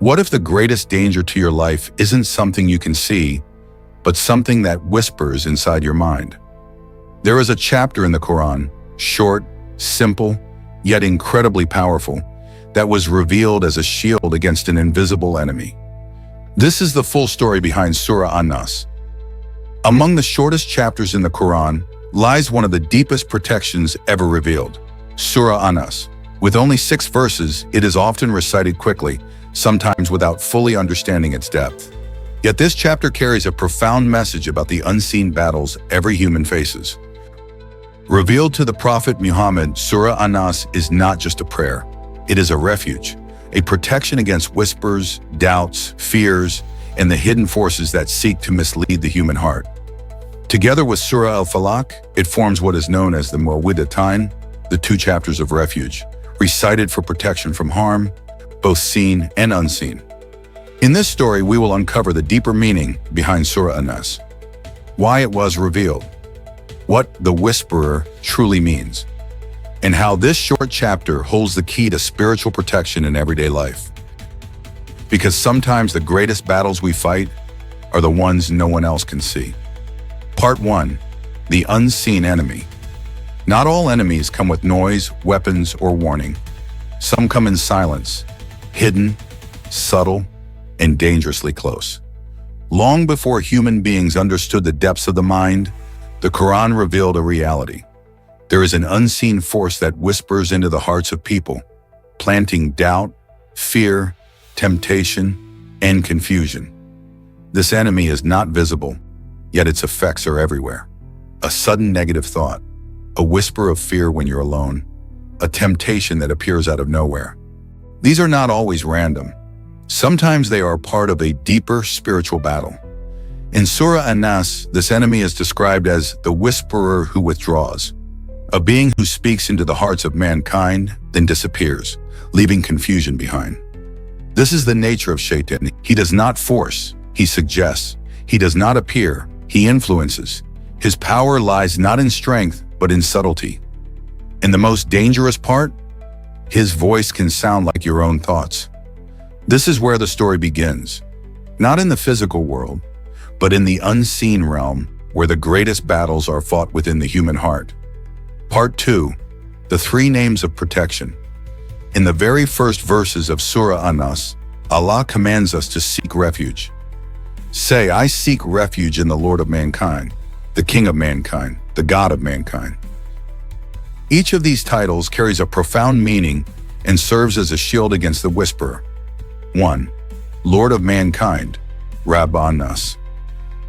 What if the greatest danger to your life isn't something you can see, but something that whispers inside your mind? There is a chapter in the Quran, short, simple, yet incredibly powerful, that was revealed as a shield against an invisible enemy. This is the full story behind Surah An-Nas. Among the shortest chapters in the Quran lies one of the deepest protections ever revealed, Surah An-Nas. With only 6 verses, it is often recited quickly, sometimes without fully understanding its depth. Yet this chapter carries a profound message about the unseen battles every human faces. Revealed to the Prophet Muhammad, Surah An-Nas is not just a prayer. It is a refuge, a protection against whispers, doubts, fears, and the hidden forces that seek to mislead the human heart. Together with Surah Al-Falaq, it forms what is known as the Mu'awwidhatayn, the 2 chapters of refuge, recited for protection from harm, both seen and unseen. In this story, we will uncover the deeper meaning behind Surah An-Nas, why it was revealed, what the whisperer truly means, and how this short chapter holds the key to spiritual protection in everyday life. Because sometimes the greatest battles we fight are the ones no one else can see. Part 1. The unseen enemy. Not all enemies come with noise, weapons, or warning. Some come in silence, hidden, subtle, and dangerously close. Long before human beings understood the depths of the mind, the Quran revealed a reality. There is an unseen force that whispers into the hearts of people, planting doubt, fear, temptation, and confusion. This enemy is not visible, yet its effects are everywhere. A sudden negative thought, a whisper of fear when you're alone, a temptation that appears out of nowhere. These are not always random. Sometimes they are part of a deeper spiritual battle. In Surah An-Nas, this enemy is described as the whisperer who withdraws, a being who speaks into the hearts of mankind, then disappears, leaving confusion behind. This is the nature of Shaytan. He does not force, he suggests. He does not appear, he influences. His power lies not in strength, but in subtlety. And the most dangerous part? His voice can sound like your own thoughts. This is where the story begins. Not in the physical world, but in the unseen realm, where the greatest battles are fought within the human heart. Part 2. The 3 names of protection. In the very first verses of Surah An-Nas, Allah commands us to seek refuge. Say, I seek refuge in the Lord of mankind, the King of mankind, the God of mankind. Each of these titles carries a profound meaning and serves as a shield against the whisperer. 1. Lord of mankind, Rabb An-Nas.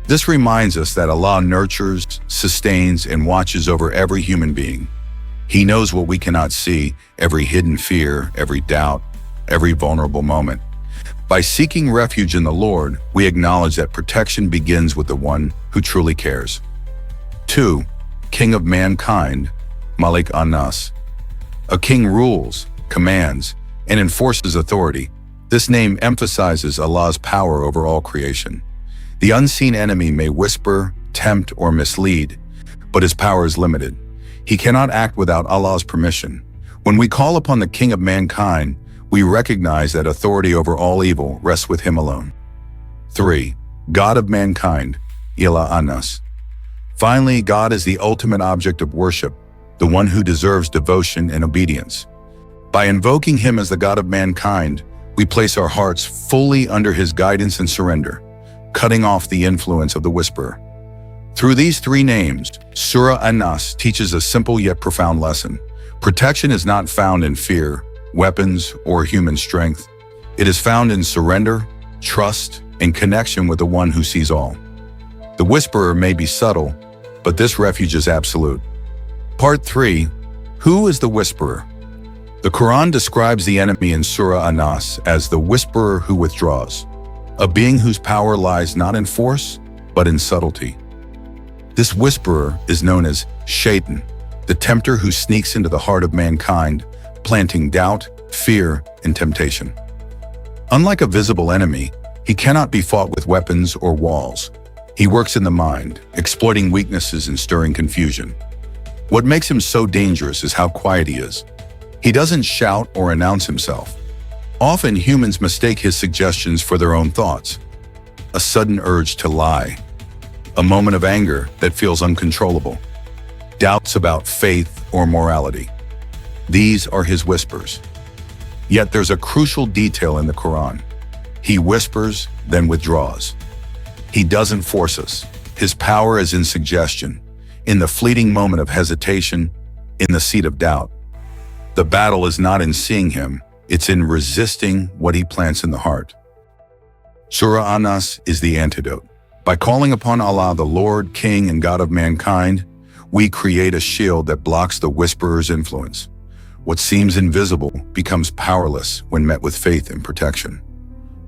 This reminds us that Allah nurtures, sustains, and watches over every human being. He knows what we cannot see, every hidden fear, every doubt, every vulnerable moment. By seeking refuge in the Lord, we acknowledge that protection begins with the one who truly cares. 2. King of mankind, Malik An-Nas. A king rules, commands, and enforces authority. This name emphasizes Allah's power over all creation. The unseen enemy may whisper, tempt, or mislead, but his power is limited. He cannot act without Allah's permission. When we call upon the King of mankind, we recognize that authority over all evil rests with him alone. 3. God of mankind, Ilah An-Nas. Finally, God is the ultimate object of worship, the one who deserves devotion and obedience. By invoking him as the God of mankind, we place our hearts fully under his guidance and surrender, cutting off the influence of the whisperer. Through these 3 names, Surah An-Nas teaches a simple yet profound lesson. Protection is not found in fear, weapons, or human strength. It is found in surrender, trust, and connection with the one who sees all. The whisperer may be subtle, but this refuge is absolute. Part 3. Who is the whisperer? The Quran describes the enemy in Surah An-Nas as the whisperer who withdraws, a being whose power lies not in force, but in subtlety. This whisperer is known as Shaytan, the tempter who sneaks into the heart of mankind, planting doubt, fear, and temptation. Unlike a visible enemy, he cannot be fought with weapons or walls. He works in the mind, exploiting weaknesses and stirring confusion. What makes him so dangerous is how quiet he is. He doesn't shout or announce himself. Often humans mistake his suggestions for their own thoughts. A sudden urge to lie, a moment of anger that feels uncontrollable, doubts about faith or morality. These are his whispers. Yet there's a crucial detail in the Quran. He whispers, then withdraws. He doesn't force us. His power is in suggestion, in the fleeting moment of hesitation, in the seed of doubt. The battle is not in seeing him, it's in resisting what he plants in the heart. Surah An-Nas is the antidote. By calling upon Allah, the Lord, King, and God of mankind, we create a shield that blocks the whisperer's influence. What seems invisible becomes powerless when met with faith and protection.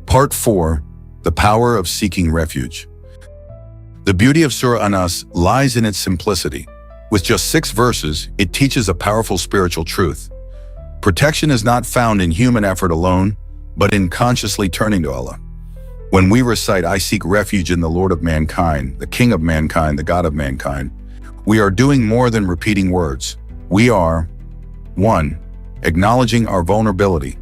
Part 4. The Power of Seeking Refuge. The beauty of Surah An-Nas lies in its simplicity. With just 6 verses, it teaches a powerful spiritual truth. Protection is not found in human effort alone, but in consciously turning to Allah. When we recite, "I seek refuge in the Lord of mankind, the King of mankind, the God of mankind," we are doing more than repeating words. We are 1. Acknowledging our vulnerability,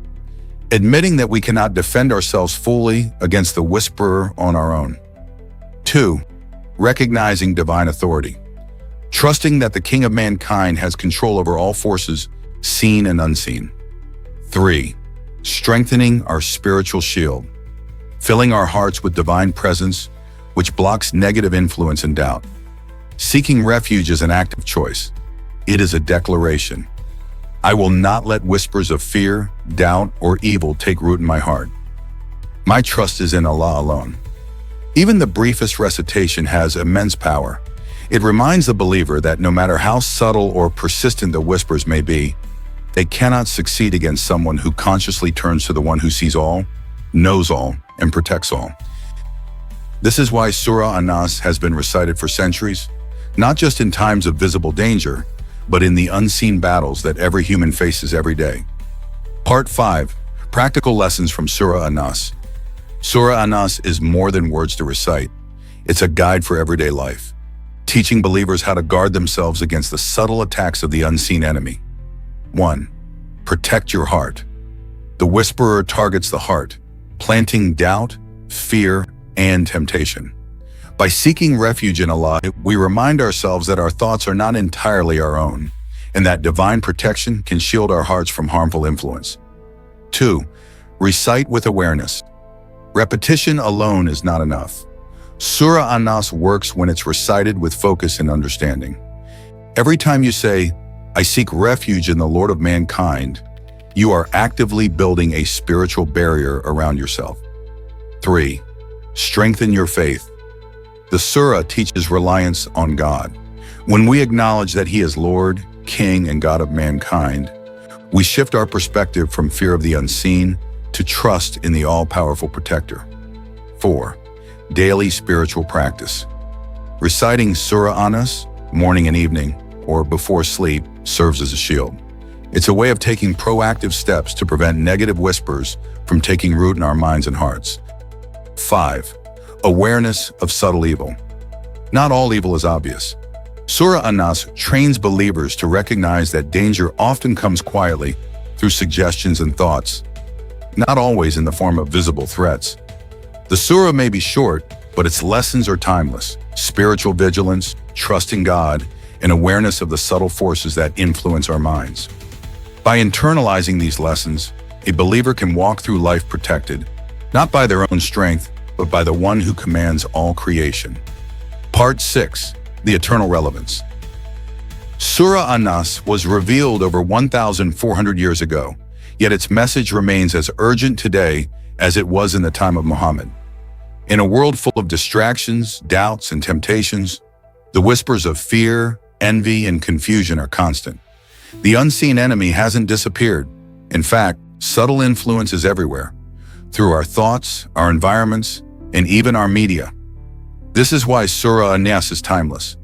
admitting that we cannot defend ourselves fully against the whisperer on our own. 2. Recognizing divine authority, trusting that the King of mankind has control over all forces, seen and unseen. 3. Strengthening our spiritual shield, filling our hearts with divine presence, which blocks negative influence and doubt. Seeking refuge is an act of choice. It is a declaration. I will not let whispers of fear, doubt, or evil take root in my heart. My trust is in Allah alone. Even the briefest recitation has immense power. It reminds the believer that no matter how subtle or persistent the whispers may be, they cannot succeed against someone who consciously turns to the one who sees all, knows all, and protects all. This is why Surah An-Nas has been recited for centuries, not just in times of visible danger, but in the unseen battles that every human faces every day. Part 5. Practical Lessons from Surah An-Nas. Surah An-Nas is more than words to recite. It's a guide for everyday life, teaching believers how to guard themselves against the subtle attacks of the unseen enemy. 1. Protect your heart. The whisperer targets the heart, planting doubt, fear, and temptation. By seeking refuge in Allah, we remind ourselves that our thoughts are not entirely our own, and that divine protection can shield our hearts from harmful influence. 2. Recite with awareness. Repetition alone is not enough. Surah An-Nas works when it's recited with focus and understanding. Every time you say, "I seek refuge in the Lord of mankind," you are actively building a spiritual barrier around yourself. 3. Strengthen your faith. The surah teaches reliance on God. When we acknowledge that He is Lord, King, and God of mankind, we shift our perspective from fear of the unseen to trust in the all-powerful protector. 4. Daily spiritual practice. Reciting Surah An-Nas, morning and evening, or before sleep, serves as a shield. It's a way of taking proactive steps to prevent negative whispers from taking root in our minds and hearts. 5. Awareness of subtle evil. Not all evil is obvious. Surah An-Nas trains believers to recognize that danger often comes quietly through suggestions and thoughts, not always in the form of visible threats. The surah may be short, but its lessons are timeless. Spiritual vigilance, trusting God, and awareness of the subtle forces that influence our minds. By internalizing these lessons, a believer can walk through life protected, not by their own strength, but by the one who commands all creation. Part 6. The Eternal Relevance. Surah An-Nas was revealed over 1,400 years ago, yet its message remains as urgent today as it was in the time of Muhammad. In a world full of distractions, doubts, and temptations, the whispers of fear, envy, and confusion are constant. The unseen enemy hasn't disappeared. In fact, subtle influence is everywhere, through our thoughts, our environments, and even our media. This is why Surah An-Nas is timeless.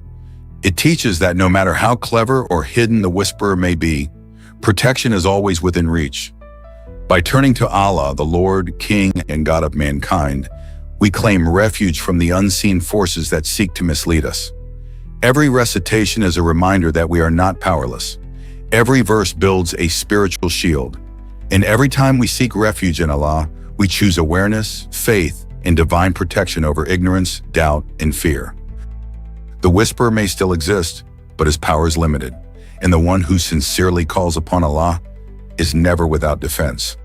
It teaches that no matter how clever or hidden the whisperer may be, protection is always within reach. By turning to Allah, the Lord, King, and God of mankind, we claim refuge from the unseen forces that seek to mislead us. Every recitation is a reminder that we are not powerless. Every verse builds a spiritual shield, And every time we seek refuge in Allah, we choose awareness, faith, and divine protection over ignorance, doubt, and fear. The whisper may still exist, but his power is limited, and the one who sincerely calls upon Allah is never without defense.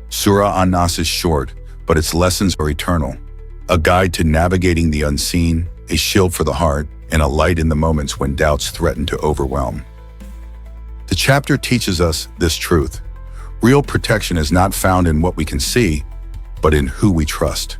Surah An-Nas is short, but its lessons are eternal. A guide to navigating the unseen, a shield for the heart, and a light in the moments when doubts threaten to overwhelm. The chapter teaches us this truth. Real protection is not found in what we can see, but in who we trust.